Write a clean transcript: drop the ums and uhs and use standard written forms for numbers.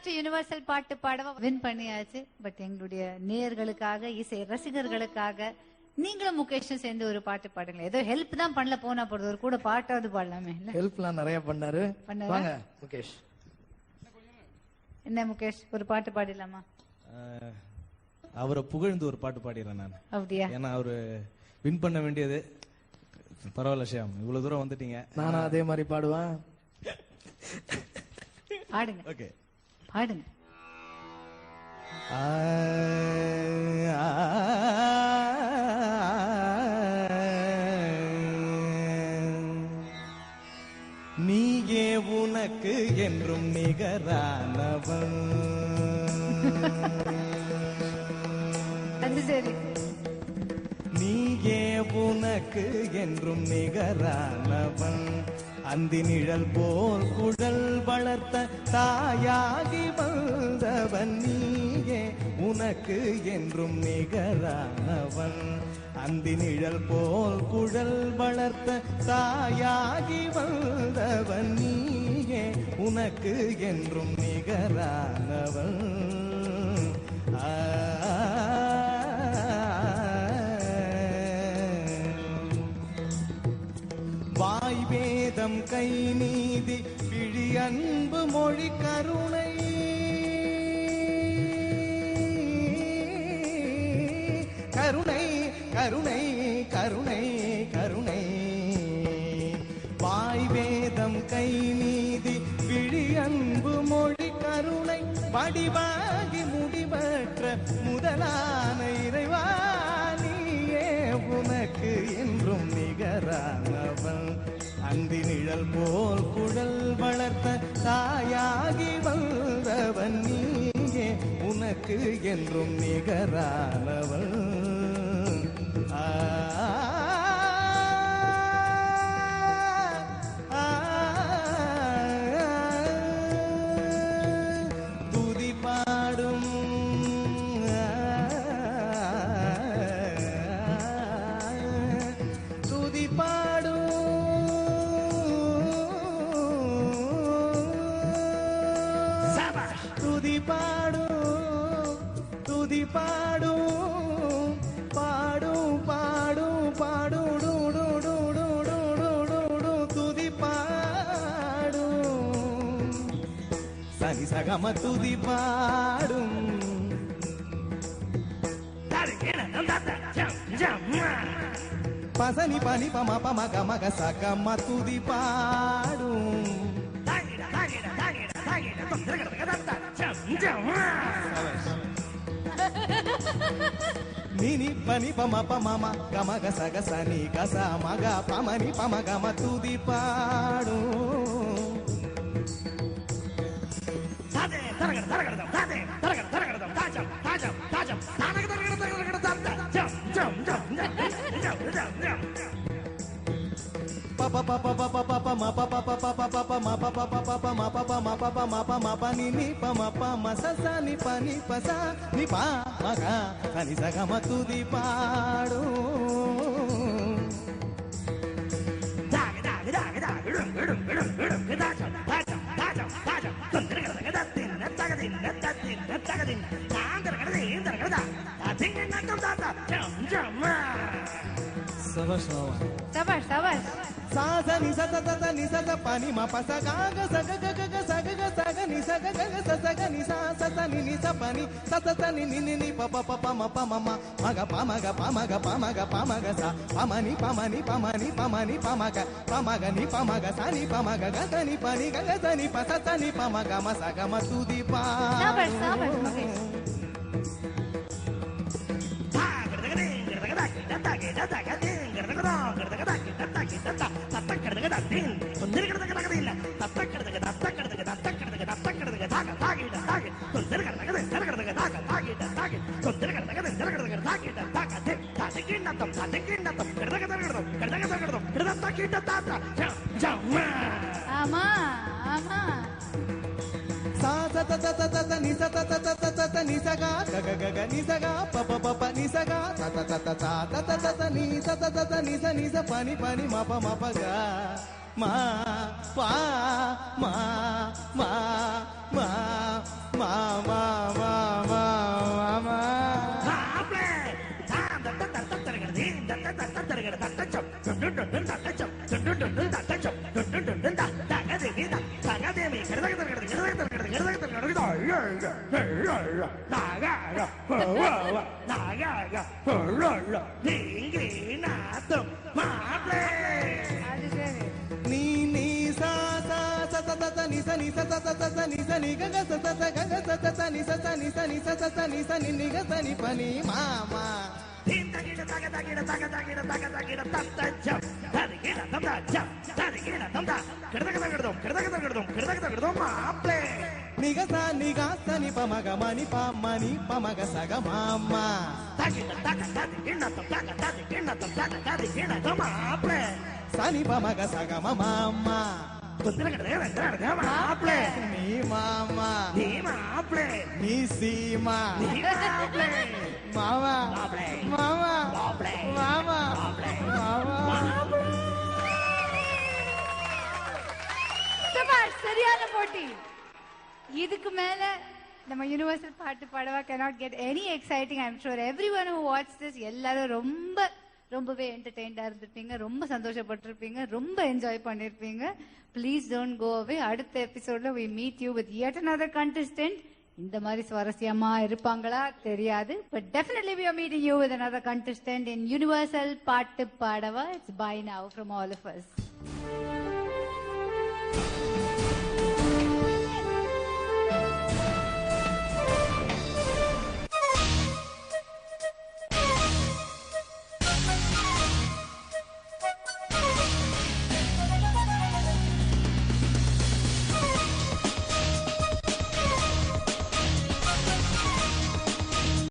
First universal பாட்டு பாடவா win பண்ணியாச்சு. பட் எங்களுடைய நேயர்களுக்காக, இசை ரசிகர்களுக்காக நீங்களும் முகேஷும் சேர்ந்து ஒரு பாட்டு பாடுங்க. ஏதோ ஹெல்ப் தான் பண்ணல, போனா போறது ஒரு கூட பாட்டாவது பாடலாமே. ஹெல்ப்லாம் நிறைய பண்ணாரு. வாங்க முகேஷ். என்ன முகேஷ், ஒரு பாட்டு பாடிடலாமா? அவரை புகழ்ந்து ஒரு பாட்டு பாடிடுறேன் நான். அப்படியா? ஏன்னா அவரு வின் பண்ண வேண்டியது. பரவாயில்ல ஷியாம், இவ்வளவு தூரம் வந்துட்டீங்க. நானும் அதே மாதிரி பாடுவேன். பாடுங்க. ஓகே, பாடுங்க. நீயே உனக்கு என்றும் நிகரானவன். அது சரி. நீயே உனக்கு என்றும் நிகரானவன். அந்தி நிழல் போல் குழல் வளர்த்த தாயாகி வந்தவன். நீயே உனக்கு என்றும் நிகரானவன். அந்தி நிழல் போல் குழல் வளர்த்த தாயாகி வந்தவன். நீயே உனக்கு என்றும் நிகரானவன். வாய் வேதம் கை நீதி விழி அன்பு மொழி கருணை. கருணை கருணை கருணை கருணை. வாய் வேதம் கை நீதி விழி அன்பு மொழி கருணை. வடிவாகி முடிவற்ற முதலான இறைவா, நீயே உனக்கு என்றும் நிகரானவன். அந்தி நிழல் போல் குழல் வளர்த்த தாயாகி வந்தவன். நீயே உனக்கு என்றும் நிகரானவன். துதி பாடும் துதி பாடும் துதி பாடும் துதி பாடும் பாடும் பாடும் பாடும் துதி பாடும். சனி சகம துதி பாடும். பசனி பனி பம பம கமக சகம துதி பாடும். நினி பனி பம பம கமக சக சனி கச மக பமனி பம கம துதி பாடும். பப பப பப பப ம பப பப பப ம பப பப ம பப ம பப ம ப ம ப நி நி ப ம ப ம ச ச நி ப நி ப ச நி ப ம க ச நி ச க ம துதி பாடும். சபாஷ் சபாஷ் சபாஷ். சாத நி ச த த நி ச த ப நி ம ப ச க க ச க க க ச க க ச க நி ச க க ச ச க நி ச ச ச நி நி ச ப நி ச ச ச நி நி நி நி ப ப ப ப ம ப ம ம ம க ப ம க ப ம க ப ம க ப ம க ச ப ம நி ப ம நி ப ம நி ப ம நி ப ம க ப ம க நி ப ம க ச நி ப ம க க ச நி ப நி க க ச நி ப ச ச நி ப ம க ம ச க ம துதி பா. சபாஷ் சபாஷ் முகேஷ். ஆமா ஆமா. சா த த த த த நி ச த த த த த நி ச க க க க க நி ச க ப ப ப ப நி ச க த த த த த த த த நி ச த த த நி ச ப நி ம ப ம ப க ma pa ma ma ma ma மாமா மாமா மாமா அது சரி. நீ நீ சா சா ச ச ச ச நி ச நி ச ச ச ச ச நி ச நி க க ச ச ச க க ச ச ச நி ச ச நி ச நி ச ச ச நி ச நி நி க ச நி ப நி மாமா நிகசா நிகாச நி ப மக மணி ப மணி ப மக சக மாமா சனி ப மக சக மாமா நீ மாமா நீ சீமா மாமா மாமா மாமா மாமா சபாஷ், சரியான போட்டி. இதுக்கு மேல நம்ம யுனிவர்சல் பாட்டு பாடவா cannot get any exciting. I'm sure everyone who watched this எல்லாரும் ரொம்பவே என்டர்டெயின்டா இருந்திருப்பீங்க, ரொம்ப சந்தோஷப்பட்டிருப்பீங்க, ரொம்ப என்ஜாய் பண்ணிருப்பீங்க. ப்ளீஸ் டோன்ட் கோ அவே. அடுத்த எபிசோட்ல we meet you with yet another contestant. இந்த மாதிரி சுவாரஸ்யமா இருப்பாங்களா தெரியாது, but definitely we are meeting you with another contestant in Universal பாட்டு பாடவா. It's bye now from all of us.